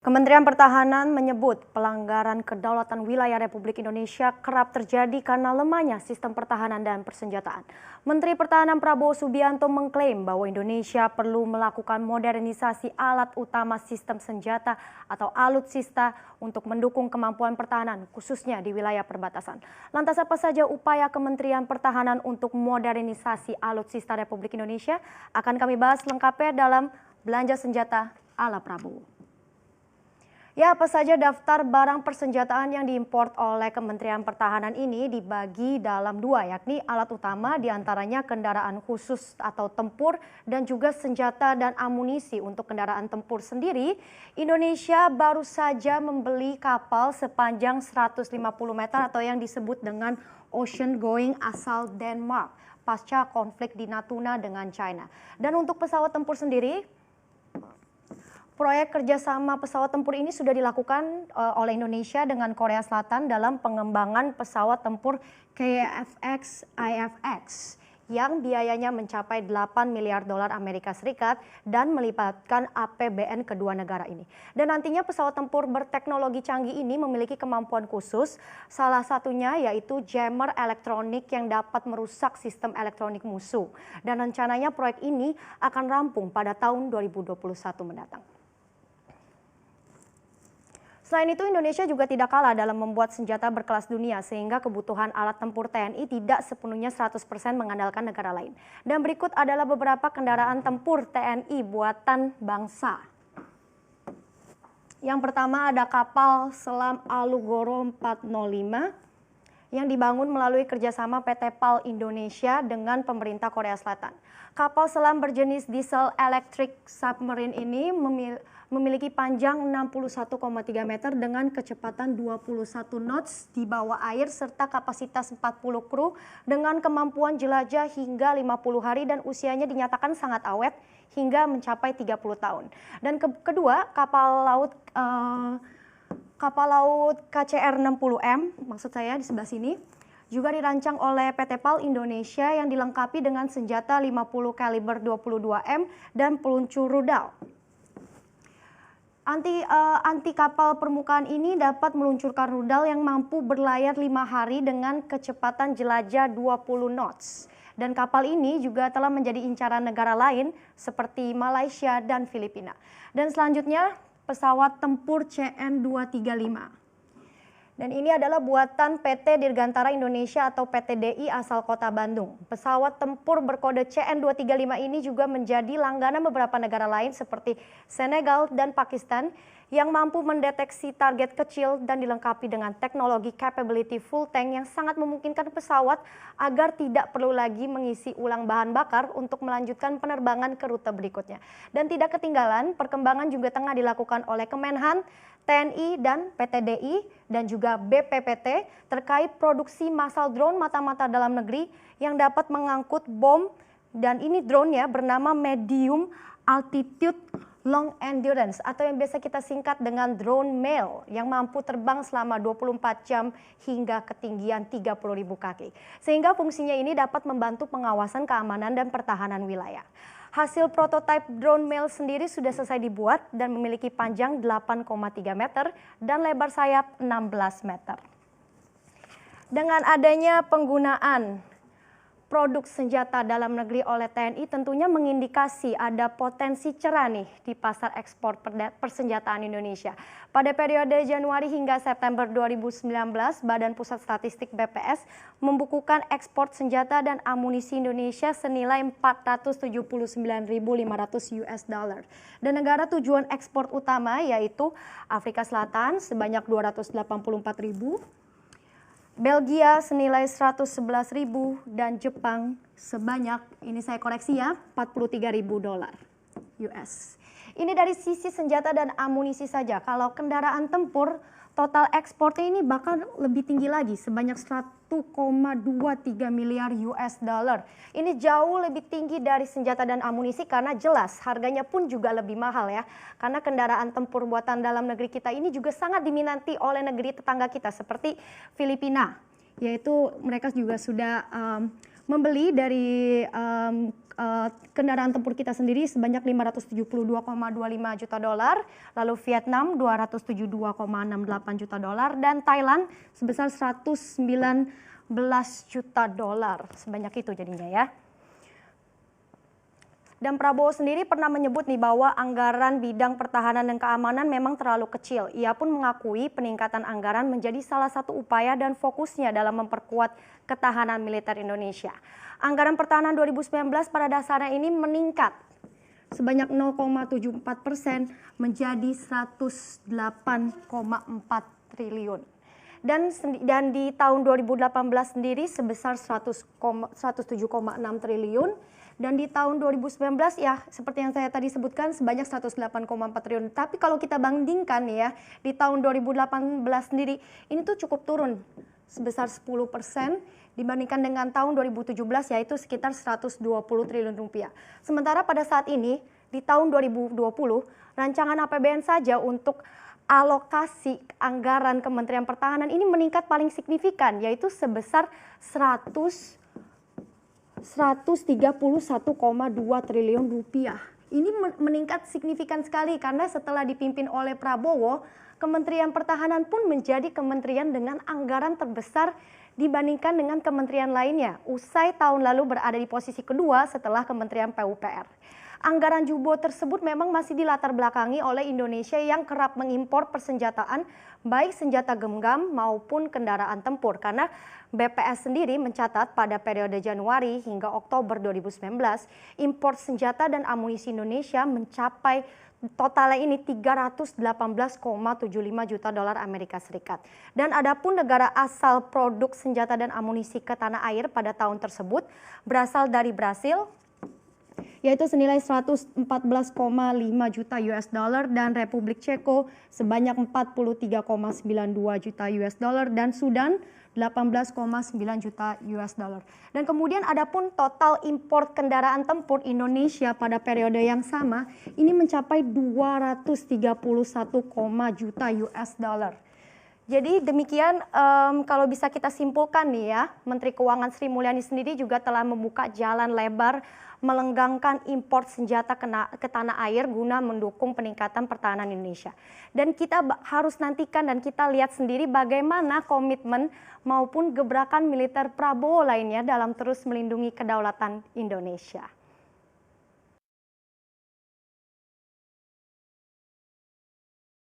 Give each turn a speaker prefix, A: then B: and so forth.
A: Kementerian Pertahanan menyebut pelanggaran kedaulatan wilayah Republik Indonesia kerap terjadi karena lemahnya sistem pertahanan dan persenjataan. Menteri Pertahanan Prabowo Subianto mengklaim bahwa Indonesia perlu melakukan modernisasi alat utama sistem senjata atau alutsista untuk mendukung kemampuan pertahanan, khususnya di wilayah perbatasan. Lantas apa saja upaya Kementerian Pertahanan untuk modernisasi alutsista Republik Indonesia? Akan kami bahas lengkapnya dalam Belanja Senjata ala Prabowo. Ya, apa saja daftar barang persenjataan yang diimpor oleh Kementerian Pertahanan ini dibagi dalam dua, yakni alat utama diantaranya kendaraan khusus atau tempur dan juga senjata dan amunisi. Untuk kendaraan tempur sendiri, Indonesia baru saja membeli kapal sepanjang 150 meter atau yang disebut dengan Ocean Going asal Denmark pasca konflik di Natuna dengan China. Dan untuk pesawat tempur sendiri, proyek kerjasama pesawat tempur ini sudah dilakukan oleh Indonesia dengan Korea Selatan dalam pengembangan pesawat tempur KFX-IFX yang biayanya mencapai 8 miliar dolar Amerika Serikat dan melibatkan APBN kedua negara ini. Dan nantinya pesawat tempur berteknologi canggih ini memiliki kemampuan khusus, salah satunya yaitu jammer elektronik yang dapat merusak sistem elektronik musuh. Dan rencananya proyek ini akan rampung pada tahun 2021 mendatang. Selain itu, Indonesia juga tidak kalah dalam membuat senjata berkelas dunia sehingga kebutuhan alat tempur TNI tidak sepenuhnya 100% mengandalkan negara lain. Dan berikut adalah beberapa kendaraan tempur TNI buatan bangsa. Yang pertama ada kapal selam Alugoro 405 yang dibangun melalui kerjasama PT PAL Indonesia dengan pemerintah Korea Selatan. Kapal selam berjenis diesel electric submarine ini memiliki panjang 61,3 meter dengan kecepatan 21 knots di bawah air serta kapasitas 40 kru dengan kemampuan jelajah hingga 50 hari dan usianya dinyatakan sangat awet hingga mencapai 30 tahun. Dan kedua, kapal laut KCR-60M, maksud saya di sebelah sini, juga dirancang oleh PT PAL Indonesia yang dilengkapi dengan senjata 50 kaliber 22M dan peluncur rudal. Anti kapal permukaan ini dapat meluncurkan rudal yang mampu berlayar 5 hari dengan kecepatan jelajah 20 knots. Dan kapal ini juga telah menjadi incaran negara lain seperti Malaysia dan Filipina. Dan selanjutnya pesawat tempur CN-235. Dan ini adalah buatan PT Dirgantara Indonesia atau PTDI asal Kota Bandung. Pesawat tempur berkode CN-235 ini juga menjadi langganan beberapa negara lain seperti Senegal dan Pakistan yang mampu mendeteksi target kecil dan dilengkapi dengan teknologi capability full tank yang sangat memungkinkan pesawat agar tidak perlu lagi mengisi ulang bahan bakar untuk melanjutkan penerbangan ke rute berikutnya. Dan tidak ketinggalan, perkembangan juga tengah dilakukan oleh Kemenhan, TNI dan PTDI dan juga BPPT terkait produksi massal drone mata-mata dalam negeri yang dapat mengangkut bom, dan ini drone-nya bernama Medium Altitude Long Endurance atau yang biasa kita singkat dengan drone MALE yang mampu terbang selama 24 jam hingga ketinggian 30.000 kaki. Sehingga fungsinya ini dapat membantu pengawasan keamanan dan pertahanan wilayah. Hasil prototipe drone MALE sendiri sudah selesai dibuat dan memiliki panjang 8,3 meter dan lebar sayap 16 meter. Dengan adanya penggunaan produk senjata dalam negeri oleh TNI tentunya mengindikasi ada potensi cerah nih di pasar ekspor persenjataan Indonesia. Pada periode Januari hingga September 2019, Badan Pusat Statistik BPS membukukan ekspor senjata dan amunisi Indonesia senilai 479.500 US dollar. Dan negara tujuan ekspor utama yaitu Afrika Selatan sebanyak 284.000, Belgia senilai 111.000 dan Jepang sebanyak, ini saya koreksi ya, 43.000 dolar US. Ini dari sisi senjata dan amunisi saja. Kalau kendaraan tempur, total ekspornya ini bahkan lebih tinggi lagi, sebanyak 1,23 miliar US dollar. Ini jauh lebih tinggi dari senjata dan amunisi karena jelas harganya pun juga lebih mahal ya. Karena kendaraan tempur buatan dalam negeri kita ini juga sangat diminati oleh negeri tetangga kita seperti Filipina. Yaitu mereka juga sudah membeli dari kendaraan tempur kita sendiri sebanyak 572,25 juta dolar, lalu Vietnam 272,68 juta dolar, dan Thailand sebesar 119 juta dolar. Sebanyak itu jadinya ya. Dan Prabowo sendiri pernah menyebut nih bahwa anggaran bidang pertahanan dan keamanan memang terlalu kecil. Ia pun mengakui peningkatan anggaran menjadi salah satu upaya dan fokusnya dalam memperkuat ketahanan militer Indonesia. Anggaran pertahanan 2019 pada dasarnya ini meningkat sebanyak 0,74% menjadi 108,4 triliun. Dan di tahun 2018 sendiri sebesar 107,6 triliun. Dan di tahun 2019 ya seperti yang saya tadi sebutkan sebanyak 108,4 triliun. Tapi kalau kita bandingkan ya di tahun 2018 sendiri ini tuh cukup turun sebesar 10% dibandingkan dengan tahun 2017 yaitu sekitar 120 triliun rupiah. Sementara pada saat ini di tahun 2020 rancangan APBN saja untuk alokasi anggaran Kementerian Pertahanan ini meningkat paling signifikan yaitu sebesar 131,2 triliun rupiah. Ini meningkat signifikan sekali karena setelah dipimpin oleh Prabowo, Kementerian Pertahanan pun menjadi kementerian dengan anggaran terbesar dibandingkan dengan kementerian lainnya. Usai tahun lalu berada di posisi kedua setelah Kementerian PUPR. Anggaran jumbo tersebut memang masih dilatar belakangi oleh Indonesia yang kerap mengimpor persenjataan baik senjata genggam maupun kendaraan tempur karena BPS sendiri mencatat pada periode Januari hingga Oktober 2019 impor senjata dan amunisi Indonesia mencapai totalnya ini 318,75 juta dolar Amerika Serikat. Dan adapun negara asal produk senjata dan amunisi ke tanah air pada tahun tersebut berasal dari Brasil, yaitu senilai 114,5 juta US dollar dan Republik Ceko sebanyak 43,92 juta US dollar dan Sudan 18,9 juta US dollar. Dan kemudian adapun total impor kendaraan tempur Indonesia pada periode yang sama ini mencapai 231, juta US dollar. Jadi demikian kalau bisa kita simpulkan nih ya, Menteri Keuangan Sri Mulyani sendiri juga telah membuka jalan lebar melenggangkan impor senjata ke tanah air guna mendukung peningkatan pertahanan Indonesia. Dan kita harus nantikan dan kita lihat sendiri bagaimana komitmen maupun gebrakan militer Prabowo lainnya dalam terus melindungi kedaulatan Indonesia.